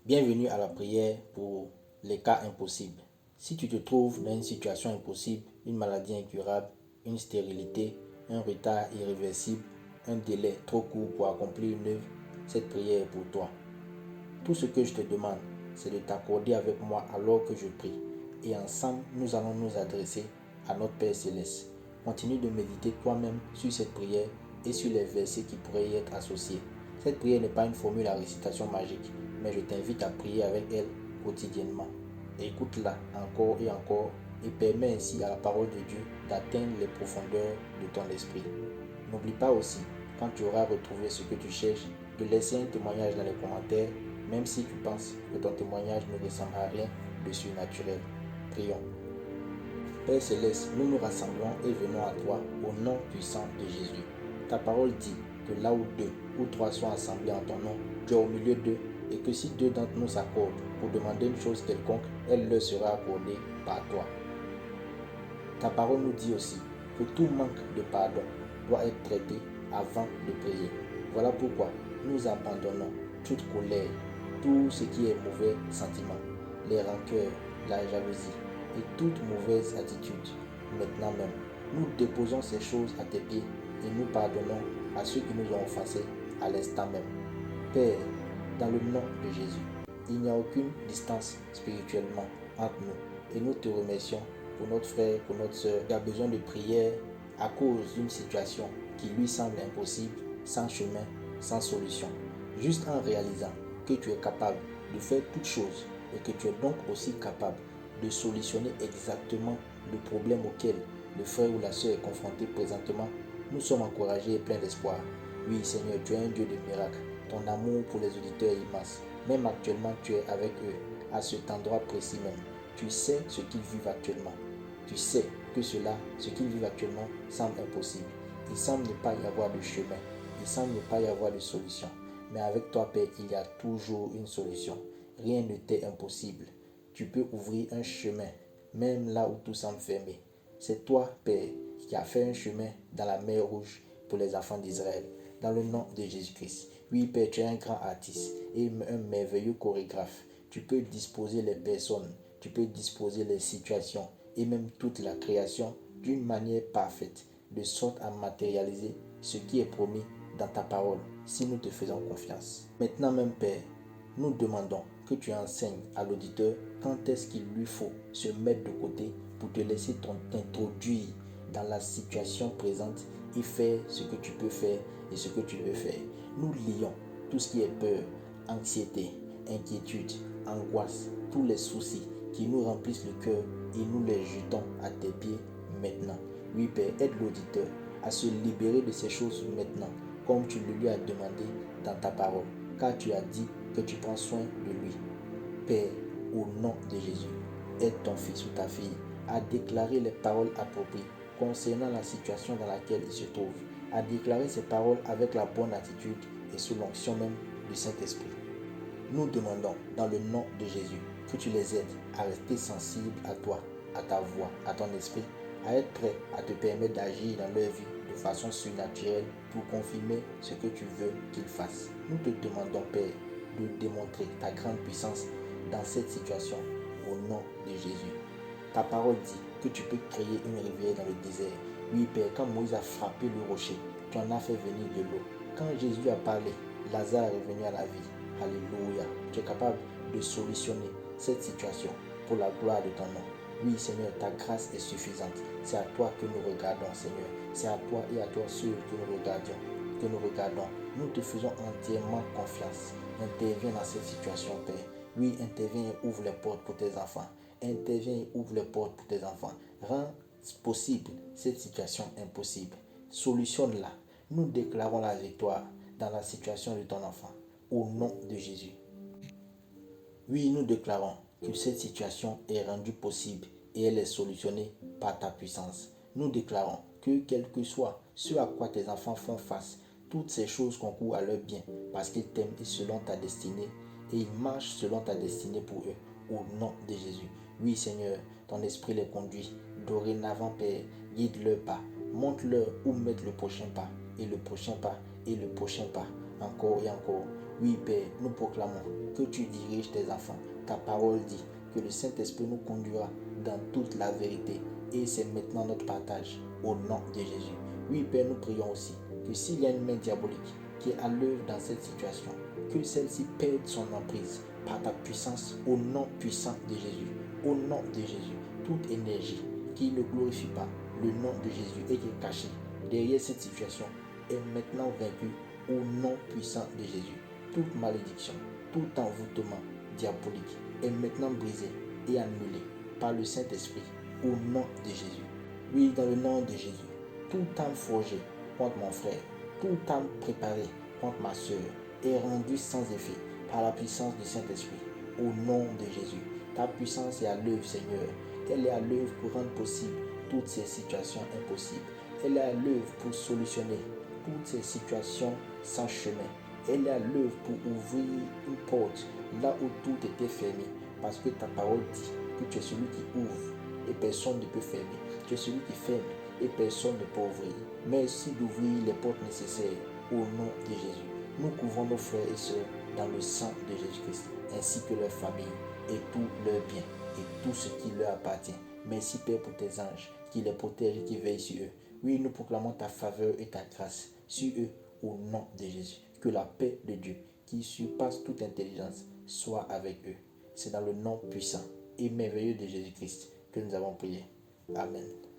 Bienvenue à la prière pour les cas impossibles. Si tu te trouves dans une situation impossible, une maladie incurable, une stérilité, un retard irréversible, un délai trop court pour accomplir une œuvre, cette prière est pour toi. Tout ce que je te demande, c'est de t'accorder avec moi alors que je prie. Et ensemble, nous allons nous adresser à notre Père Céleste. Continue de méditer toi-même sur cette prière et sur les versets qui pourraient y être associés. Cette prière n'est pas une formule à récitation magique, mais je t'invite à prier avec elle quotidiennement. Écoute-la encore et encore et permets ainsi à la parole de Dieu d'atteindre les profondeurs de ton esprit. N'oublie pas aussi, quand tu auras retrouvé ce que tu cherches, de laisser un témoignage dans les commentaires, même si tu penses que ton témoignage ne ressemble à rien de surnaturel. Prions. Père Céleste, nous nous rassemblons et venons à toi au nom puissant de Jésus. Ta parole dit que là où deux ou trois sont assemblés en ton nom, tu es au milieu d'eux et que si deux d'entre nous s'accordent pour demander une chose quelconque, elle leur sera accordée par toi. Ta parole nous dit aussi que tout manque de pardon doit être traité avant de prier. Voilà pourquoi nous abandonnons toute colère, tout ce qui est mauvais sentiment, les rancœurs, la jalousie et toute mauvaise attitude. Maintenant même, nous déposons ces choses à tes pieds et nous pardonnons à ceux qui nous ont offensés à l'instant même. Père, dans le nom de Jésus, il n'y a aucune distance spirituellement entre nous et nous te remercions pour notre frère, pour notre soeur qui a besoin de prière à cause d'une situation qui lui semble impossible, sans chemin, sans solution. Juste en réalisant que tu es capable de faire toutes choses et que tu es donc aussi capable de solutionner exactement le problème auquel le frère ou la soeur est confronté présentement, nous sommes encouragés et pleins d'espoir. Oui, Seigneur, tu es un Dieu de miracles. Ton amour pour les auditeurs est immense. Même actuellement, tu es avec eux, à cet endroit précis même. Tu sais ce qu'ils vivent actuellement. Tu sais que ce qu'ils vivent actuellement, semble impossible. Il semble ne pas y avoir de chemin. Il semble ne pas y avoir de solution. Mais avec toi, Père, il y a toujours une solution. Rien ne t'est impossible. Tu peux ouvrir un chemin, même là où tout semble fermé. C'est toi, Père, qui as fait un chemin dans la mer Rouge pour les enfants d'Israël. Dans le nom de Jésus-Christ. Oui, Père, tu es un grand artiste et un merveilleux chorégraphe. Tu peux disposer les personnes, tu peux disposer les situations et même toute la création d'une manière parfaite, de sorte à matérialiser ce qui est promis dans ta parole, si nous te faisons confiance. Maintenant même, Père, nous demandons que tu enseignes à l'auditeur quand est-ce qu'il lui faut se mettre de côté pour te laisser t'introduire dans la situation présente et faire ce que tu peux faire et ce que tu veux faire. Nous lions tout ce qui est peur, anxiété, inquiétude, angoisse, tous les soucis qui nous remplissent le cœur et nous les jetons à tes pieds maintenant. Oui, Père, aide l'auditeur à se libérer de ces choses maintenant, comme tu le lui as demandé dans ta parole, car tu as dit que tu prends soin de lui. Père, au nom de Jésus, aide ton fils ou ta fille à déclarer les paroles appropriées concernant la situation dans laquelle il se trouve, à déclarer ces paroles avec la bonne attitude et sous l'onction même du Saint-Esprit. Nous demandons dans le nom de Jésus que tu les aides à rester sensibles à toi, à ta voix, à ton esprit, à être prêts à te permettre d'agir dans leur vie de façon surnaturelle pour confirmer ce que tu veux qu'ils fassent. Nous te demandons, Père, de démontrer ta grande puissance dans cette situation au nom de Jésus. Ta parole dit que tu peux créer une rivière dans le désert. Oui, Père, quand Moïse a frappé le rocher, tu en as fait venir de l'eau. Quand Jésus a parlé, Lazare est venu à la vie. Alléluia. Tu es capable de solutionner cette situation pour la gloire de ton nom. Oui, Seigneur, ta grâce est suffisante. C'est à toi que nous regardons, Seigneur. C'est à toi et à toi seul que nous regardons. Nous te faisons entièrement confiance. Interviens dans cette situation, Père. Oui, interviens et ouvre les portes pour tes enfants. Interviens et ouvre les portes pour tes enfants. Rends possible cette situation impossible. Solutionne-la. Nous déclarons la victoire dans la situation de ton enfant. Au nom de Jésus. Oui, nous déclarons que cette situation est rendue possible et elle est solutionnée par ta puissance. Nous déclarons que quel que soit ce à quoi tes enfants font face, toutes ces choses concourent à leur bien parce qu'ils t'aiment et selon ta destinée et ils marchent selon ta destinée pour eux. Au nom de Jésus. Oui, Seigneur, ton esprit les conduit. Dorénavant, Père, guide leur pas. Montre-leur où mettre le prochain pas et le prochain pas et le prochain pas. encore et encore. Oui, Père, nous proclamons que tu diriges tes enfants. Ta parole dit que le Saint-Esprit nous conduira dans toute la vérité. Et c'est maintenant notre partage au nom de Jésus. Oui, Père, nous prions aussi que s'il y a une main diabolique qui est à l'œuvre dans cette situation, que celle-ci perde son emprise par ta puissance au nom puissant de Jésus. Au nom de Jésus, toute énergie qui ne glorifie pas le nom de Jésus et qui est cachée derrière cette situation est maintenant vaincue au nom puissant de Jésus. Toute malédiction, tout envoûtement diabolique est maintenant brisé et annulé par le Saint-Esprit au nom de Jésus. Oui, dans le nom de Jésus, tout âme forgé contre mon frère, tout âme préparée contre ma soeur est rendu sans effet par la puissance du Saint-Esprit au nom de Jésus. Ta puissance est à l'œuvre, Seigneur. Elle est à l'œuvre pour rendre possible toutes ces situations impossibles. Elle est à l'œuvre pour solutionner toutes ces situations sans chemin. Elle est à l'œuvre pour ouvrir une porte là où tout était fermé. Parce que ta parole dit que tu es celui qui ouvre et personne ne peut fermer. Tu es celui qui ferme et personne ne peut ouvrir. Merci d'ouvrir les portes nécessaires au nom de Jésus. Nous couvrons nos frères et sœurs dans le sang de Jésus-Christ, ainsi que leur famille et tous leurs biens et tout ce qui leur appartient. Merci Père pour tes anges qui les protègent et qui veillent sur eux. Oui, nous proclamons ta faveur et ta grâce sur eux au nom de Jésus. Que la paix de Dieu, qui surpasse toute intelligence, soit avec eux. C'est dans le nom puissant et merveilleux de Jésus-Christ que nous avons prié. Amen.